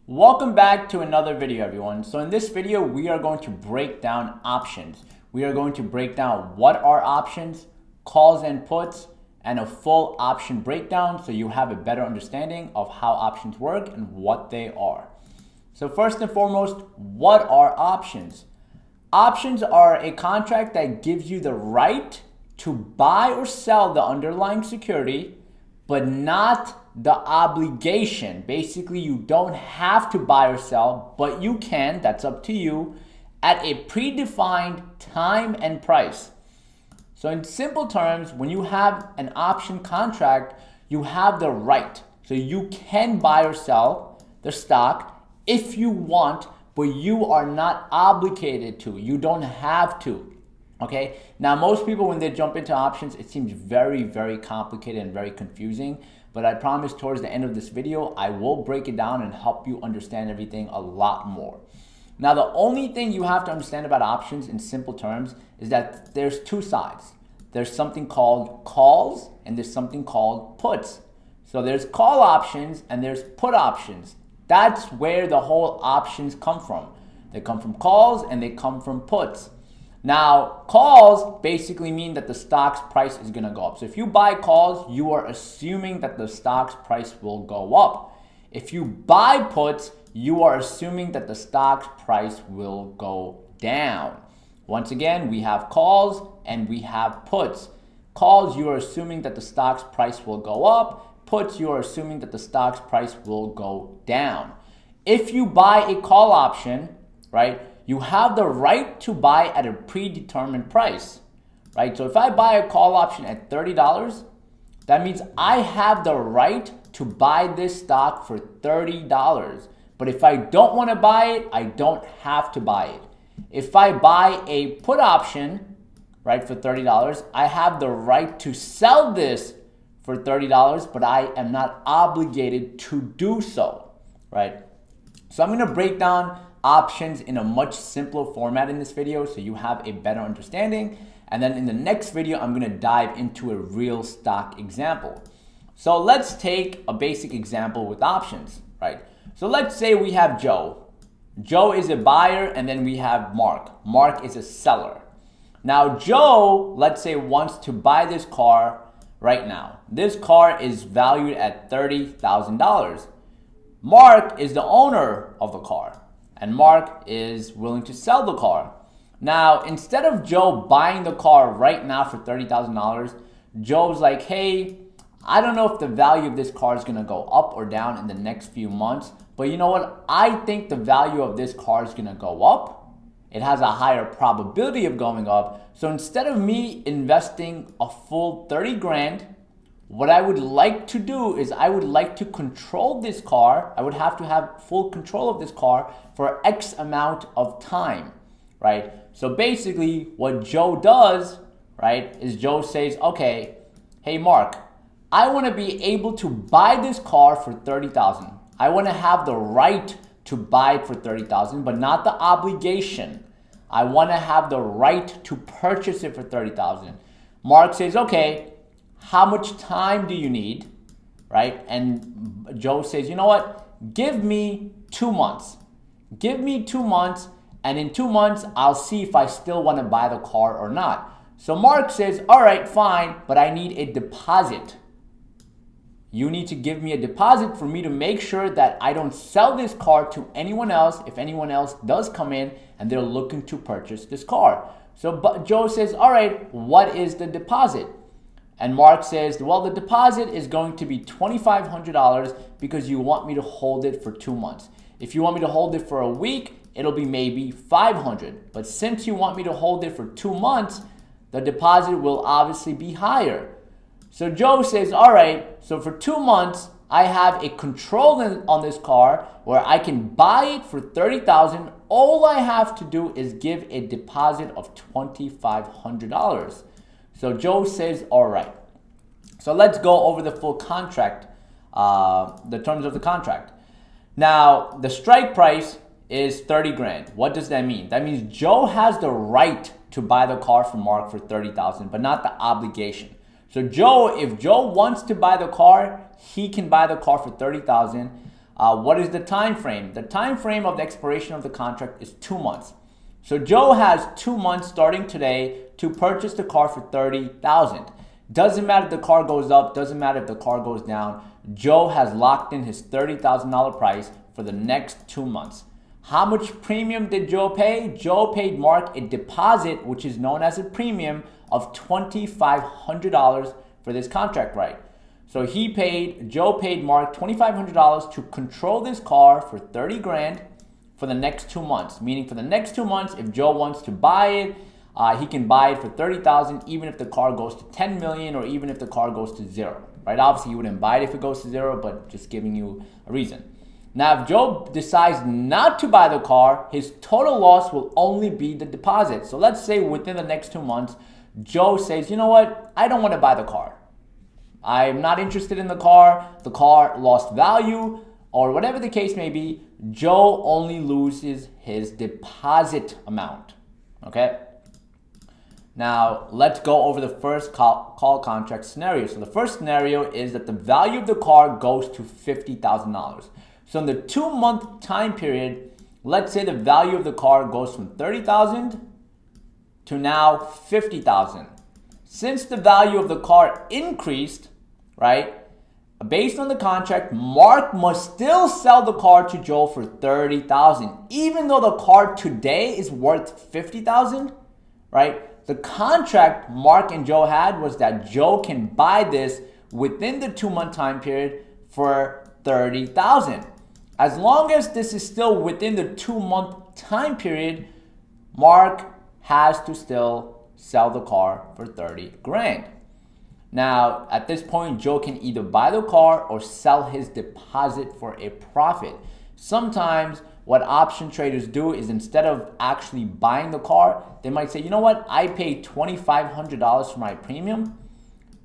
Welcome back to another video, everyone. So in this video, we are going to break down options. We are going to break down what are options, calls and puts, and a full option breakdown so you have a better understanding of how options work and what they are. So first and foremost, what are options? Options are a contract that gives you the right to buy or sell the underlying security, but not the obligation. Basically, you don't have to buy or sell, but you can, that's up to you, at a predefined time and price. So in simple terms, when you have an option contract, you have the right. So you can buy or sell the stock if you want, but you are not obligated to. You don't have to. Okay, now most people, when they jump into options, it seems very, very complicated and very confusing. But I promise towards the end of this video, I will break it down and help you understand everything a lot more. Now, the only thing you have to understand about options in simple terms is that there's two sides. There's something called calls and there's something called puts. So there's call options and there's put options. That's where the whole options come from. They come from calls and they come from puts. Now, calls basically mean that the stock's price is going to go up. So if you buy calls, you are assuming that the stock's price will go up. If you buy puts, you are assuming that the stock's price will go down. Once again, we have calls and we have puts. Calls, you are assuming that the stock's price will go up. Puts, you are assuming that the stock's price will go down. If you buy a call option, right, you have the right to buy at a predetermined price, right? So if I buy a call option at $30, that means I have the right to buy this stock for $30. But if I don't want to buy it, I don't have to buy it. If I buy a put option, right, for $30, I have the right to sell this for $30, but I am not obligated to do so, right? So I'm going to break down options in a much simpler format in this video so you have a better understanding. And then in the next video, I'm going to dive into a real stock example. So let's take a basic example with options, right? So let's say we have Joe. Joe is a buyer, and then we have Mark. Mark is a seller. Now Joe, let's say, wants to buy this car right now. This car is valued at $30,000. Mark is the owner of the car, and Mark is willing to sell the car. Now, instead of Joe buying the car right now for $30,000, Joe's like, hey, I don't know if the value of this car is going to go up or down in the next few months, but you know what? I think the value of this car is going to go up. It has a higher probability of going up. So instead of me investing a full 30 grand, what I would like to do is I would like to control this car. I would have to have full control of this car for X amount of time, right? So basically what Joe does, right, is Joe says, okay, hey Mark, I want to be able to buy this car for $30,000. I want to have the right to buy it for $30,000, but not the obligation. I want to have the right to purchase it for $30,000. Mark says, okay, how much time do you need, right? And Joe says, you know what? Give me 2 months. Give me 2 months, and in 2 months, I'll see if I still want to buy the car or not. So Mark says, all right, fine, but I need a deposit. You need to give me a deposit for me to make sure that I don't sell this car to anyone else if anyone else does come in and they're looking to purchase this car. So Joe says, all right, what is the deposit? And Mark says, well, the deposit is going to be $2,500 because you want me to hold it for 2 months. If you want me to hold it for a week, it'll be maybe $500. But since you want me to hold it for 2 months, the deposit will obviously be higher. So Joe says, all right, so for 2 months, I have a control on this car where I can buy it for $30,000. All I have to do is give a deposit of $2,500. So Joe says, all right. So let's go over the full contract, the terms of the contract. Now, the strike price is 30 grand. What does that mean? That means Joe has the right to buy the car from Mark for $30,000, but not the obligation. So Joe, if Joe wants to buy the car, he can buy the car for $30,000. What is the time frame? The time frame of the expiration of the contract is 2 months. So Joe has 2 months starting today to purchase the car for $30,000. Doesn't matter if the car goes up, doesn't matter if the car goes down. Joe has locked in his $30,000 price for the next 2 months. How much premium did Joe pay? Joe paid Mark a deposit, which is known as a premium, of $2,500 for this contract right. So Joe paid Mark $2,500 to control this car for 30 grand for the next 2 months. Meaning for the next 2 months, if Joe wants to buy it, he can buy it for $30,000, even if the car goes to 10 million or even if the car goes to zero, right? Obviously, he wouldn't buy it if it goes to zero, but just giving you a reason. Now, if Joe decides not to buy the car, his total loss will only be the deposit. So let's say within the next 2 months, Joe says, you know what? I don't want to buy the car. I'm not interested in the car lost value, or whatever the case may be. Joe only loses his deposit amount, okay? Now, let's go over the first call contract scenario. So the first scenario is that the value of the car goes to $50,000. So in the 2 month time period, let's say the value of the car goes from $30,000 to now $50,000. Since the value of the car increased, right, based on the contract, Mark must still sell the car to Joe for $30,000, even though the car today is worth $50,000, right? The contract Mark and Joe had was that Joe can buy this within the 2 month time period for $30,000. As long as this is still within the 2 month time period, Mark has to still sell the car for 30 grand. Now, at this point, Joe can either buy the car or sell his deposit for a profit. Sometimes what option traders do is instead of actually buying the car, they might say, you know what, I paid $2,500 for my premium.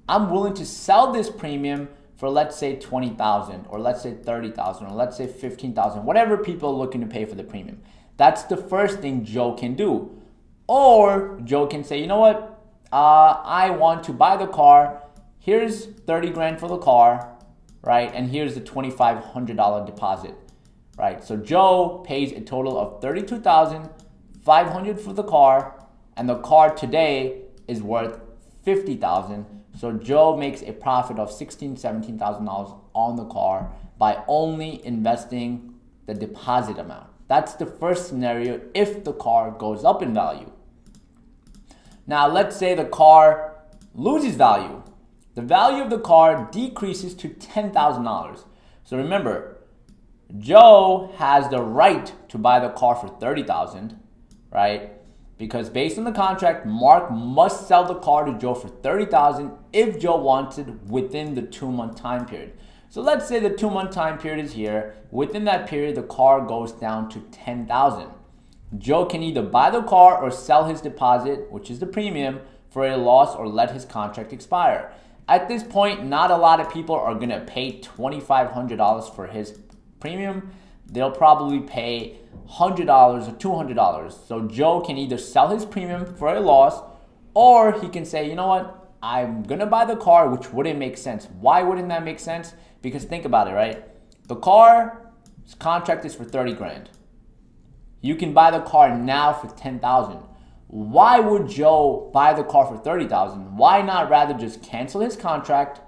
I'm willing to sell this premium for, let's say, $20,000 or let's say $30,000 or let's say $15,000, whatever people are looking to pay for the premium. That's the first thing Joe can do. Or Joe can say, you know what, I want to buy the car. Here's 30 grand for the car, right? And here's the $2,500 deposit, right? So Joe pays a total of $32,500 for the car, and the car today is worth $50,000. So Joe makes a profit of $16,000, $17,000 on the car by only investing the deposit amount. That's the first scenario if the car goes up in value. Now, let's say the car loses value. The value of the car decreases to $10,000. So remember, Joe has the right to buy the car for $30,000, right? Because based on the contract, Mark must sell the car to Joe for $30,000 if Joe wants it within the 2 month time period. So let's say the 2 month time period is here. Within that period, the car goes down to $10,000. Joe can either buy the car or sell his deposit, which is the premium, for a loss or let his contract expire. At this point, not a lot of people are going to pay $2,500 for his premium. They'll probably pay $100 or $200. So Joe can either sell his premium for a loss, or he can say, you know what, I'm going to buy the car, which wouldn't make sense. Why wouldn't that make sense? Because think about it, right? The car's contract is for 30 grand. You can buy the car now for $10,000. Why would Joe buy the car for $30,000? Why not rather just cancel his contract,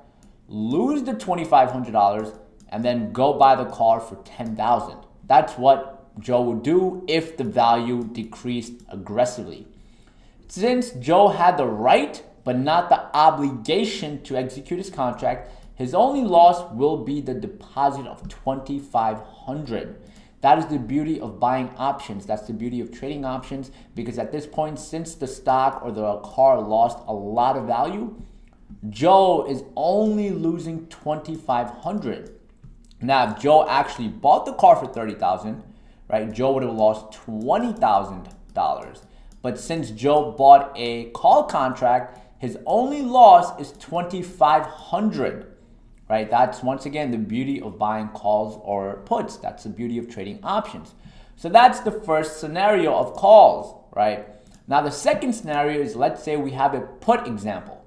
lose the $2,500, and then go buy the car for $10,000? That's what Joe would do if the value decreased aggressively. Since Joe had the right but not the obligation to execute his contract, his only loss will be the deposit of $2,500. That is the beauty of buying options. That's the beauty of trading options, because at this point, since the stock or the car lost a lot of value, Joe is only losing $2,500. Now, if Joe actually bought the car for $30,000, right, Joe would have lost $20,000. But since Joe bought a call contract, his only loss is $2,500. Right? That's once again the beauty of buying calls or puts. That's the beauty of trading options. So that's the first scenario of calls, right? Now the second scenario is, let's say we have a put example.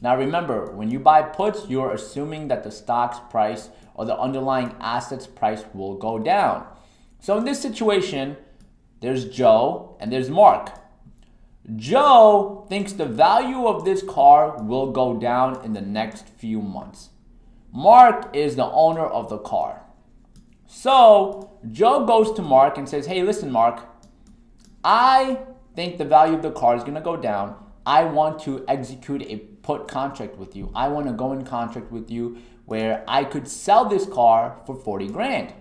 Now remember, when you buy puts, you're assuming that the stock's price or the underlying asset's price will go down. So in this situation, there's Joe and there's Mark. Joe thinks the value of this car will go down in the next few months. Mark is the owner of the car. So Joe goes to Mark and says, hey, listen, Mark, I think the value of the car is going to go down. I want to execute a put contract with you. I want to go in contract with you where I could sell this car for 40 grand.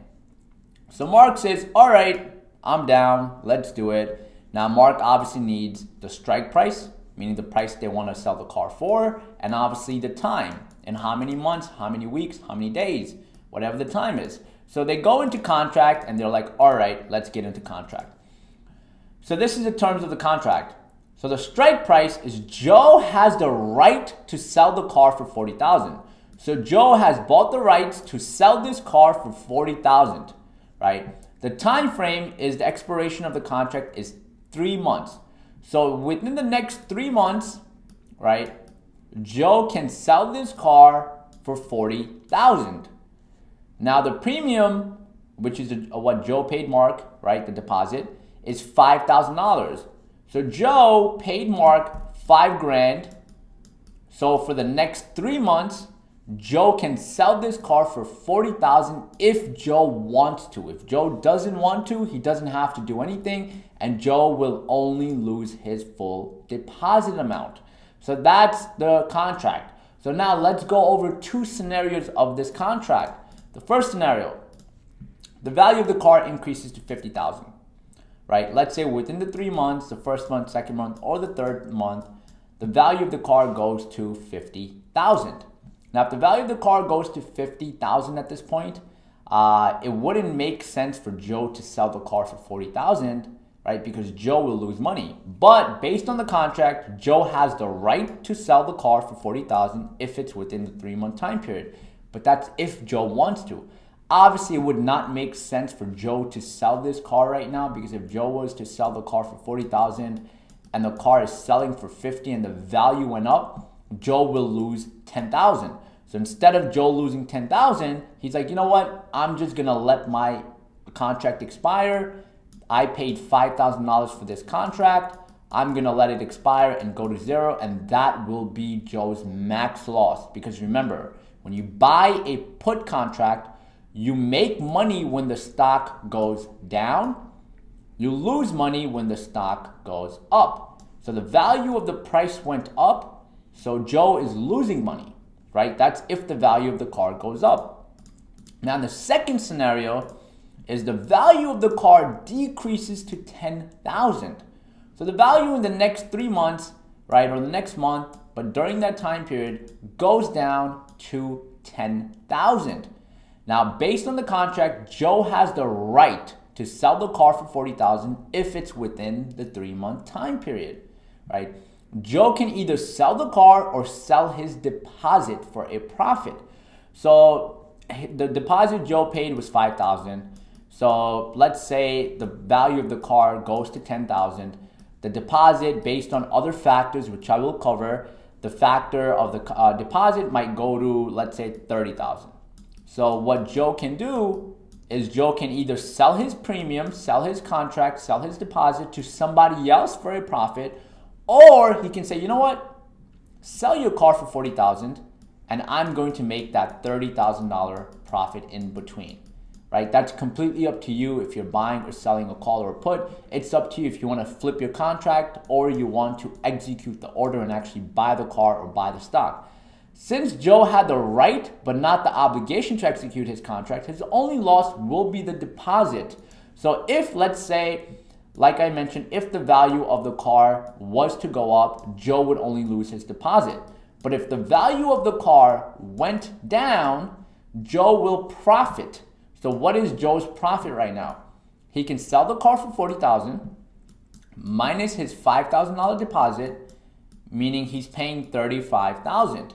So Mark says, all right, I'm down. Let's do it. Now, Mark obviously needs the strike price, meaning the price they want to sell the car for, and obviously the time, and how many months, how many weeks, how many days, whatever the time is. So they go into contract and they're like, all right, let's get into contract. So this is the terms of the contract. So the strike price is Joe has the right to sell the car for $40,000. So Joe has bought the rights to sell this car for $40,000, right? The time frame is the expiration of the contract is 3 months. So within the next 3 months, right, Joe can sell this car for $40,000. Now the premium, which is what Joe paid Mark, right, the deposit, is $5,000. So Joe paid Mark 5 grand. So for the next 3 months, Joe can sell this car for $40,000 if Joe wants to. If Joe doesn't want to, he doesn't have to do anything, and Joe will only lose his full deposit amount. So that's the contract. So now let's go over 2 scenarios of this contract. The first scenario, the value of the car increases to $50,000, right? Let's say within the 3 months, the first month, second month, or the third month, the value of the car goes to $50,000. Now, if the value of the car goes to $50,000 at this point, it wouldn't make sense for Joe to sell the car for $40,000, right? Because Joe will lose money. But based on the contract, Joe has the right to sell the car for $40,000 if it's within the 3-month time period. But that's if Joe wants to. Obviously, it would not make sense for Joe to sell this car right now, because if Joe was to sell the car for $40,000 and the car is selling for $50,000 and the value went up, Joe will lose $10,000. So instead of Joe losing $10,000, he's like, you know what? I'm just gonna let my contract expire. I paid $5,000 for this contract. I'm gonna let it expire and go to zero, and that will be Joe's max loss. Because remember, when you buy a put contract, you make money when the stock goes down. You lose money when the stock goes up. So the value of the price went up, so Joe is losing money, right? That's if the value of the car goes up. Now, the second scenario is the value of the car decreases to $10,000. So the value in the next 3 months, right, or the next month, but during that time period, goes down to $10,000. Now, based on the contract, Joe has the right to sell the car for $40,000 if it's within the 3-month time period, right? Joe can either sell the car or sell his deposit for a profit. So the deposit Joe paid was $5,000. So let's say the value of the car goes to $10,000. The deposit, based on other factors, which I will cover, the factor of the deposit might go to, let's say, $30,000. So what Joe can do is Joe can either sell his premium, sell his contract, sell his deposit to somebody else for a profit, or he can say, you know what, sell your car for $40,000 and I'm going to make that $30,000 profit in between, right? That's completely up to you if you're buying or selling a call or a put. It's up to you if you want to flip your contract or you want to execute the order and actually buy the car or buy the stock. Since Joe had the right but not the obligation to execute his contract, his only loss will be the deposit. So if, let's say, like I mentioned, if the value of the car was to go up, Joe would only lose his deposit. But if the value of the car went down, Joe will profit. So what is Joe's profit right now? He can sell the car for $40,000 minus his $5,000 deposit, meaning he's paying $35,000.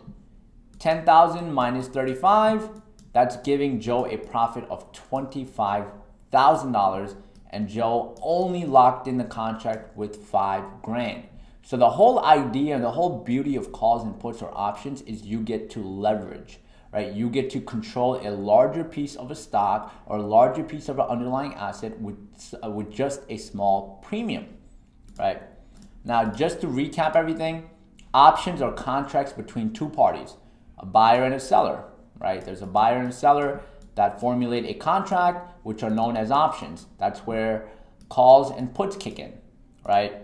$10,000 minus $35,000, that's giving Joe a profit of $25,000, and Joe only locked in the contract with 5 grand. So the whole idea and the whole beauty of calls and puts or options is you get to leverage, right? You get to control a larger piece of a stock or a larger piece of an underlying asset with just a small premium, right? Now, just to recap everything, options are contracts between two parties, a buyer and a seller, right? There's a buyer and a seller that formulate a contract, which are known as options. That's where calls and puts kick in, right?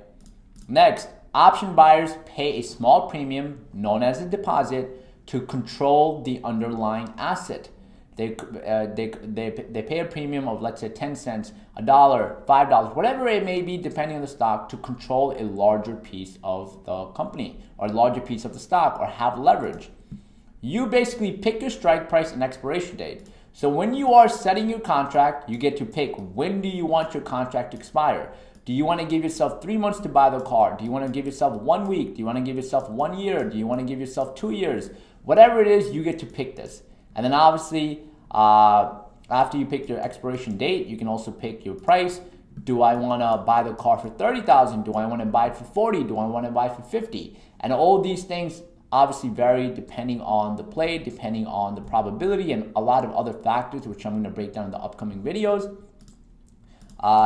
Next, option buyers pay a small premium known as a deposit to control the underlying asset. They pay a premium of, let's say, 10 cents, $1, $5, whatever it may be, depending on the stock, to control a larger piece of the company or a larger piece of the stock or have leverage. You basically pick your strike price and expiration date. So when you are setting your contract, you get to pick when do you want your contract to expire. Do you want to give yourself 3 months to buy the car? Do you want to give yourself 1 week? Do you want to give yourself 1 year? Do you want to give yourself 2 years? Whatever it is, you get to pick this. And then obviously, after you pick your expiration date, you can also pick your price. Do I want to buy the car for $30,000? Do I want to buy it for $40,000? Do I want to buy it for $50,000? And all these things obviously vary depending on the play, depending on the probability, and a lot of other factors, which I'm going to break down in the upcoming videos.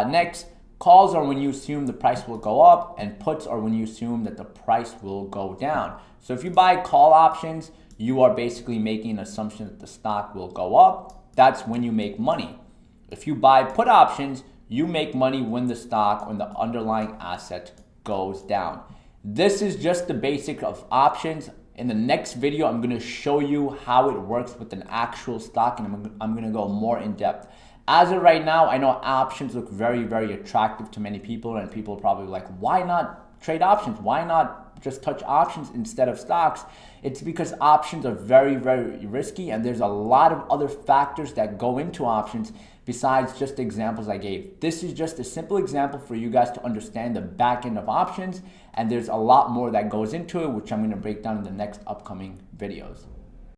Next, calls are when you assume the price will go up, and puts are when you assume that the price will go down. So if you buy call options, you are basically making an assumption that the stock will go up. That's when you make money. If you buy put options, you make money when the stock or the underlying asset goes down. This is just the basic of options. In the next video, I'm going to show you how it works with an actual stock, and I'm going to go more in depth. As of right now, I know options look very, very attractive to many people, and people are probably like, why not trade options? Why not just touch options instead of stocks? It's because options are very, very risky, and there's a lot of other factors that go into options besides just the examples I gave. This is just a simple example for you guys to understand the back end of options, and there's a lot more that goes into it, which I'm going to break down in the next upcoming videos.